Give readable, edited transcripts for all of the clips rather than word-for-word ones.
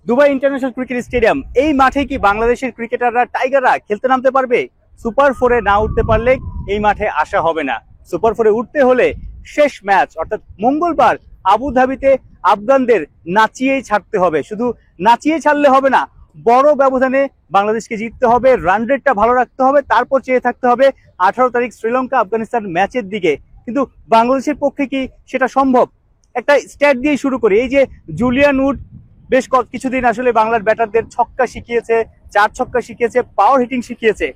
Dubai international cricket stadium, এই মাঠে কি বাংলাদেশের ক্রিকেটাররা টাইগাররা খেলতে নামতে পারবে? সুপার ফোরে না উঠতে পারলে এই মাঠে আসা হবে না। সুপার ফোরে উঠতে হলে শেষ ম্যাচ অর্থাৎ মঙ্গলবার আবুধাবিতে আফগানদের নাচিয়েই ছাড়তে হবে। শুধু নাচিয়ে ছাড়লে হবে না, বড় ব্যবধানে বাংলাদেশকে জিততে হবে, রান রেটটা ভালো রাখতে হবে, তারপর চেয়ে থাকতে হবে 18 তারিখ শ্রীলঙ্কা আফগানিস্তান ম্যাচের দিকে। কিন্তু বাংলাদেশের পক্ষে কি সেটা সম্ভব? একটা স্ট্যাট দিয়ে শুরু করি। এই যে জুলিয়ান উড বেশ কিছুদিন আসলে বাংলার ব্যাটারদের ছক্কা শিখিয়েছে, 4 ছক্কা শিখিয়েছে, পাওয়ার হিটিং শিখিয়েছে।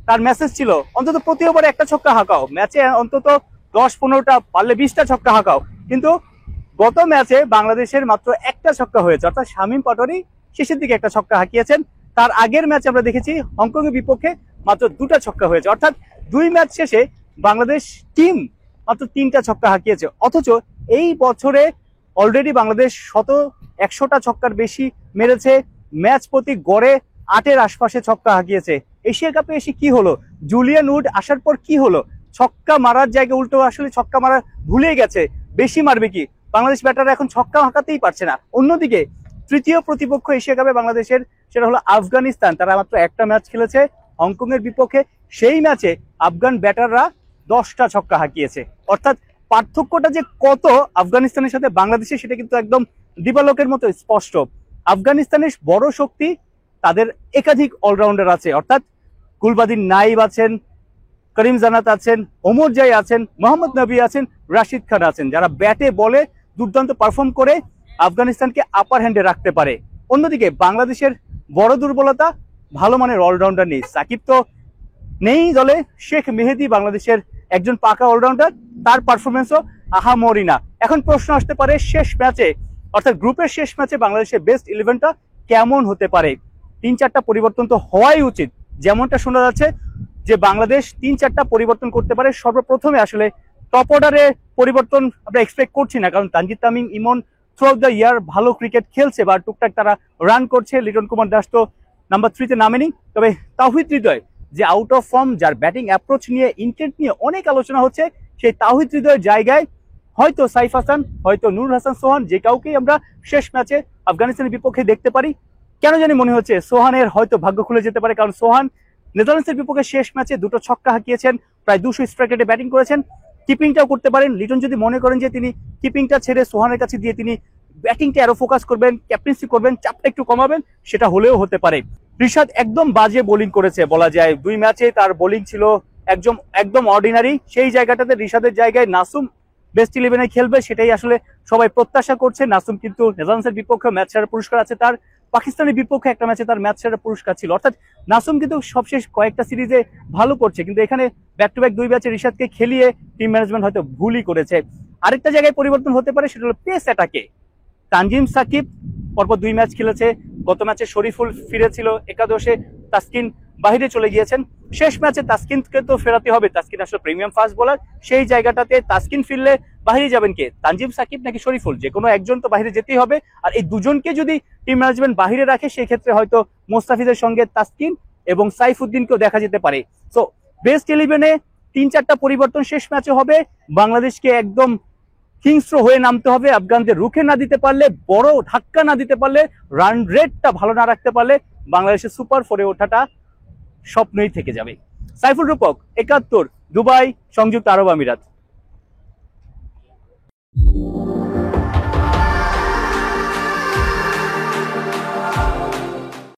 তার মেসেজ ছিল অন্তত প্রতি ওভারে একটা ছক্কা হাঁকাও, ম্যাচে অন্তত 10-15টা, পারলে 20টা ছক্কা হাঁকাও। কিন্তু গত ম্যাচে বাংলাদেশের মাত্র একটা ছক্কা হয়েছে, অর্থাৎ শামীম পাটোয়ারি শেষের দিকে একটা ছক্কা হাঁকিয়েছেন। তার আগের ম্যাচে আমরা দেখেছি হংকং এর বিপক্ষে মাত্র 2টা ছক্কা হয়েছে, অর্থাৎ 2 ম্যাচ শেষে বাংলাদেশ টিম মাত্র 3টা ছক্কা হাঁকিয়েছে। অথচ এই বছরে অলরেডি বাংলাদেশ 100টা ছক্কার বেশি মেরেছে, ম্যাচ প্রতি গড়ে 8-এর আশপাশে ছক্কা হাঁকিয়েছে। এশিয়া কাপে এসে কি হলো? জুলিয়ান উড আসার পর কি হলো? ছক্কা মারার জায়গায় উল্টো আসলে ছক্কা মারা ভুলে গেছে। বেশি মারবে কি? বাংলাদেশ ব্যাটাররা এখন ছক্কা হাঁকাতেই পারছে না। অন্যদিকে তৃতীয় প্রতিপক্ষ এশিয়া কাপে বাংলাদেশের, সেটা হলো আফগানিস্তান। তারা মাত্র একটা ম্যাচ খেলেছে হংকং এর বিপক্ষে, সেই ম্যাচে আফগান ব্যাটাররা 10টা ছক্কা হাঁকিয়েছে। অর্থাৎ পার্থক্যটা যে কত আফগানিস্তানের সাথে বাংলাদেশের, সেটা কিন্তু একদম দিবালোকের মতো স্পষ্ট। আফগানিস্তানের বড় শক্তি, তাদের একাধিক অলরাউন্ডার আছে, অর্থাৎ গুলবাদিন নাইব আছেন, করিম জানাত আছেন, ওমর জাই আছেন, মোহাম্মদ নবী আছেন, রাশিদ খান আছেন, যারা ব্যাটে বলে দুর্দান্ত পারফর্ম করে আফগানিস্তানকে আপার হ্যান্ডে রাখতে পারে। অন্যদিকে বাংলাদেশের বড় দুর্বলতা, ভালো মানের অলরাউন্ডার নেই। সাকিব তো নেই দলে, শেখ মেহেদী বাংলাদেশের একজন পাকা অলরাউন্ডার, তার পারফরমেন্সও আহামরি না। এখন প্রশ্ন আসতে পারে শেষ ম্যাচে, অর্থাৎ গ্রুপের শেষ ম্যাচে বাংলাদেশের বেস্ট 11টা কেমন হতে পারে? 3-4টা পরিবর্তন তো হওয়াই উচিত। যেমনটা শোনা যাচ্ছে যে বাংলাদেশ 3-4টা পরিবর্তন করতে পারে। সর্বপ্রথমে আসলে টপ অর্ডারে পরিবর্তন আমরা এক্সপেক্ট করছি না, কারণ তানজিদ তামিম, ইমন থ্রু আউট দ্য ইয়ার ভালো ক্রিকেট খেলছে বা টুকটাক তারা রান করছে। লিটন কুমার দাস তো নাম্বার 3-তে নামেনি। তবে তাওহিদ হৃদয় যে আউট অফ ফর্ম, যার ব্যাটিং অ্যাপ্রোচ নিয়ে, ইন্টেন্ট নিয়ে অনেক আলোচনা হচ্ছে, সেই তাওহিদ হৃদয়ের জায়গায় হয়তো সাইফ হাসান, হয়তো নূর হাসান সোহান, যে কাউকেই আমরা শেষ ম্যাচে আফগানিস্তানের বিপক্ষে দেখতে পারি। কেন জানি মনে হচ্ছে সোহানের হয়তো ভাগ্য খুলে যেতে পারে, কারণ সোহান নেদারল্যান্ডসের বিপক্ষে শেষ ম্যাচে 2টো ছক্কা হাঁকিয়েছেন, প্রায় 200 স্ট্রাইক রেটে ব্যাটিং করেছেন, কিপিংটাও করতে পারেন। লিটন যদি মনে করেন যে তিনি কিপিংটা ছেড়ে সোহানের কাছে দিয়ে তিনি ব্যাটিংটা আরো ফোকাস করবেন, ক্যাপ্টেন্সি করবেন, চাপটা একটু কমাবেন, সেটা হলেও হতে পারে। রিশাদ একদম বাজে বোলিং করেছে বলা যায়। 2 ম্যাচে তার বোলিং ছিল একদম অর্ডিনারি। সেই জায়গাটাতে রিশাদের জায়গায় নাসুম বেস্ট 11-এ খেলবে, সেটাই আসলে সবাই প্রত্যাশা করছে। নাসুম কিন্তু নেদারল্যান্ডসের বিপক্ষে ম্যাচ সেরার পুরস্কার আছে তার, পাকিস্তানের বিপক্ষে একটা ম্যাচে তার ম্যাচ সেরার পুরস্কার ছিল। অর্থাৎ নাসুম কিন্তু সবশেষ কয়েকটা সিরিজে ভালো করছে, কিন্তু এখানে ব্যাক টু ব্যাক 2 ম্যাচে রিশাদকে খেলিয়ে টিম ম্যানেজমেন্ট হয়তো ভুলই করেছে। আরেকটা জায়গায় পরিবর্তন হতে পারে, সেটা হলো পেস অ্যাটাকে। তানজিম সাকিব পরপর 2 ম্যাচ খেলেছে, গত ম্যাচে শরীফুল ফিরেছিল একাদশে, তাসকিন বাহিরে চলে গিয়েছেন। শেষ ম্যাচে তাসকিনকে তো ফেরাতে হবে, তাসকিন আসলে প্রিমিয়াম ফাস্ট বোলার। সেই জায়গাটাতে তাসকিন ফিরলে বাহিরে যাবেন কে? তানজিম সাকিব নাকি শরীফুল? যে কোনো একজন তো বাহিরে যেতেই হবে। আর এই দুজনকে যদি টিম ম্যানেজমেন্ট বাহিরে রাখে, সেই ক্ষেত্রে হয়তো মোস্তাফিজের সঙ্গে তাসকিন এবং সাইফুদ্দিনকেও দেখা যেতে পারে। সো বেস্ট 11-এ 3-4টা পরিবর্তন শেষ ম্যাচে হবে। বাংলাদেশকে একদম হিংস্র হয়ে নামতে হবে। আফগানদের রুখে না দিতে পারলে, বড় ধাক্কা না দিতে পারলে, রান রেটটা ভালো না রাখতে পারলে বাংলাদেশের সুপার ফোরে ওঠাটা স্বপ্নই থেকে যাবে। সাইফুল রূপক, 71, দুবাই, সংযুক্ত আরব আমিরাত।